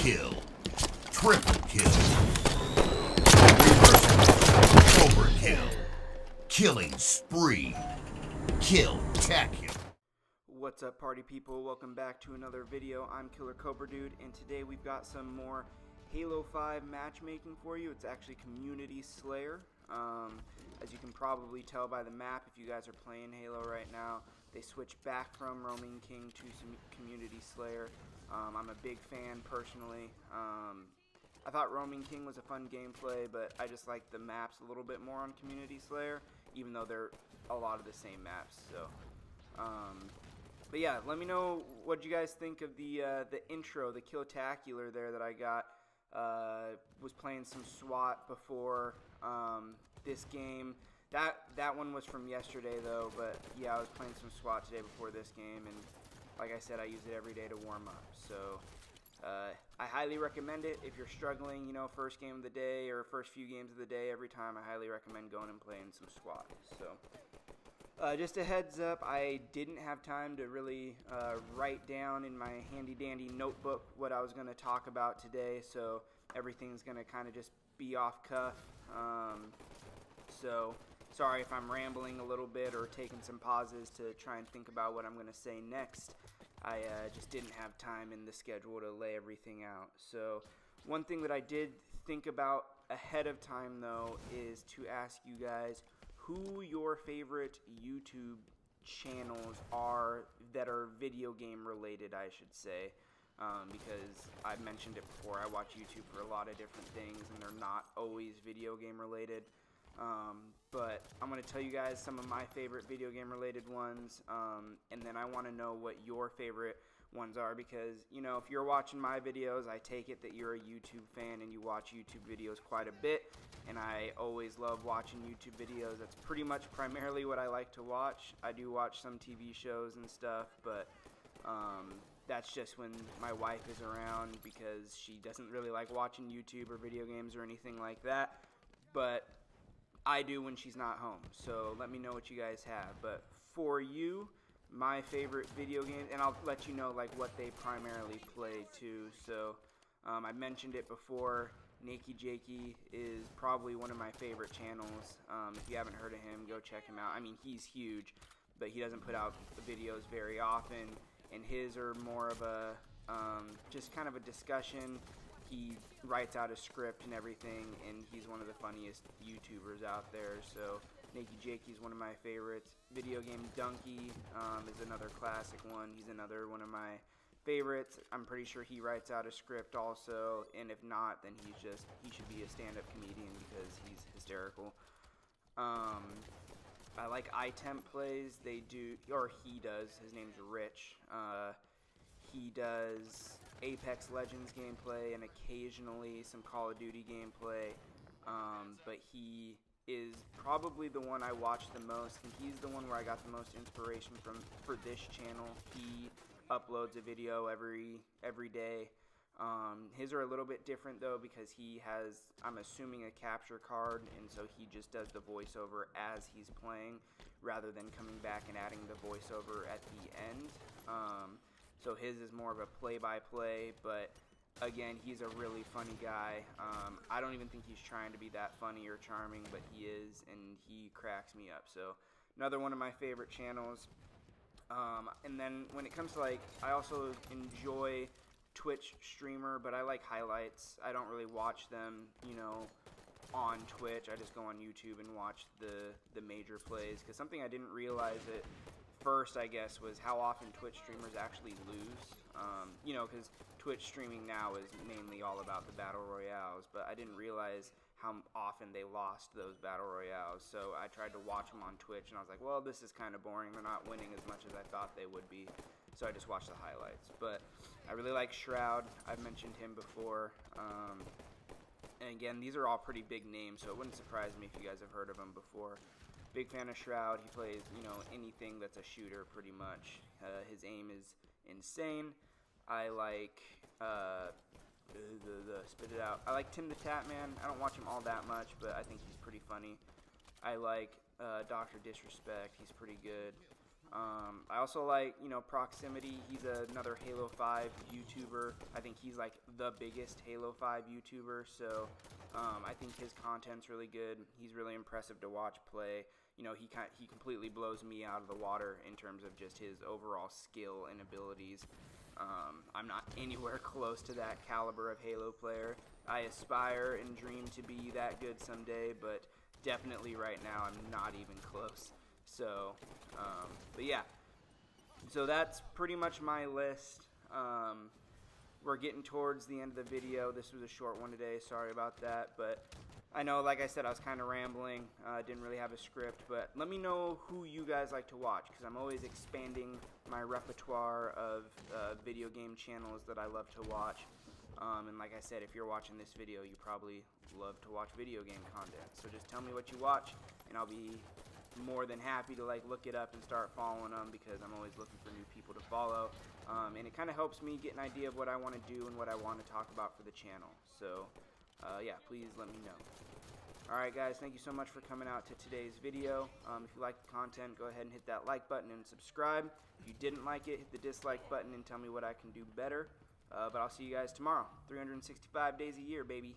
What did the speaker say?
kill. Triple kill. Reversal. Overkill. Killing spree. Kill-tacular. What's up, party people? Welcome back to another video. I'm Killer Cobra Dude, and today we've got some more Halo 5 matchmaking for you. It's actually Community Slayer. As you can probably tell by the map, if you guys are playing Halo right now, they switched back from Roaming King to some Community Slayer. I'm a big fan personally. I thought Roaming King was a fun gameplay, but I just like the maps a little bit more on Community Slayer, even though they're a lot of the same maps. So, but yeah, let me know what you guys think of the intro, the Kill-tacular there that I got. Was playing some SWAT before this game. That one was from yesterday though, but yeah, I was playing some SWAT today before this game, and like I said, I use it every day to warm up. So I highly recommend it if you're struggling, you know, first game of the day or first few games of the day. Every time, I highly recommend going and playing some SWAT. So just a heads up, I didn't have time to really write down in my handy dandy notebook what I was going to talk about today, so everything's going to kind of just be off cuff. So sorry if I'm rambling a little bit or taking some pauses to try and think about what I'm going to say next. I just didn't have time in the schedule to lay everything out. So one thing that I did think about ahead of time though is to ask you guys who your favorite YouTube channels are that are video game related, I should say, because I've mentioned it before. I watch YouTube for a lot of different things, and they're not always video game related. But I'm going to tell you guys some of my favorite video game related ones, and then I want to know what your favorite ones are, because, you know, if you're watching my videos, I take it that you're a YouTube fan and you watch YouTube videos quite a bit, and I always love watching YouTube videos. That's pretty much primarily what I like to watch. I do watch some TV shows and stuff, but that's just when my wife is around, because she doesn't really like watching YouTube or video games or anything like that, but I do when she's not home. So let me know what you guys have. But for you, my favorite video game, and I'll let you know like what they primarily play too. So I mentioned it before, Nakey Jakey is probably one of my favorite channels. If you haven't heard of him, go check him out. I mean, he's huge, but he doesn't put out videos very often, and his are more of a just kind of a discussion. He writes out a script and everything, and he's one of the funniest YouTubers out there. So Nakey Jakey's one of my favorites. Video Game Donkey is another classic one. He's another one of my favorites. I'm pretty sure he writes out a script also, and if not, then he should be a stand-up comedian because he's hysterical. I like iTemp plays. They do, or he does. His name's Rich. He does Apex Legends gameplay and occasionally some Call of Duty gameplay, but he is probably the one I watch the most, and he's the one where I got the most inspiration from for this channel. He uploads a video every day. His are a little bit different though, because he has, I'm assuming, a capture card, and so he just does the voiceover as he's playing rather than coming back and adding the voiceover at the end. So his is more of a play-by-play, but again, he's a really funny guy. I don't even think he's trying to be that funny or charming, but he is, and he cracks me up. So another one of my favorite channels. And then when it comes to, like, I also enjoy Twitch streamer, but I like highlights. I don't really watch them, you know, on Twitch. I just go on YouTube and watch the major plays, because something I didn't realize at first, I guess, was how often Twitch streamers actually lose. You know, because Twitch streaming now is mainly all about the Battle Royales, but I didn't realize how often they lost those Battle Royales. So I tried to watch them on Twitch, and I was like, well, this is kind of boring. They're not winning as much as I thought they would be. So I just watched the highlights. But I really like Shroud. I've mentioned him before. And again, these are all pretty big names, so it wouldn't surprise me if you guys have heard of him before. Big fan of Shroud. He plays, you know, anything that's a shooter pretty much. His aim is insane. I like spit it out. I like Tim the Tatman. I don't watch him all that much, but I think he's pretty funny. I like Dr. Disrespect. He's pretty good. I also like, Proximity. He's another Halo 5 YouTuber. I think he's like the biggest Halo 5 YouTuber, so I think his content's really good. He's really impressive to watch play. He completely blows me out of the water in terms of just his overall skill and abilities. I'm not anywhere close to that caliber of Halo player. I aspire and dream to be that good someday, but definitely right now I'm not even close. So, but yeah, so that's pretty much my list. We're getting towards the end of the video. This was a short one today, sorry about that, but I know, like I said, I was kind of rambling, didn't really have a script, but let me know who you guys like to watch, because I'm always expanding my repertoire of video game channels that I love to watch. And like I said, if you're watching this video, you probably love to watch video game content. So just tell me what you watch, and I'll be more than happy to look it up and start following them, because I'm always looking for new people to follow. And it kind of helps me get an idea of what I want to do and what I want to talk about for the channel. So yeah, please let me know. Alright guys, thank you so much for coming out to today's video. If you like the content, go ahead and hit that like button and subscribe. If you didn't like it, hit the dislike button and tell me what I can do better. But I'll see you guys tomorrow. 365 days a year, baby.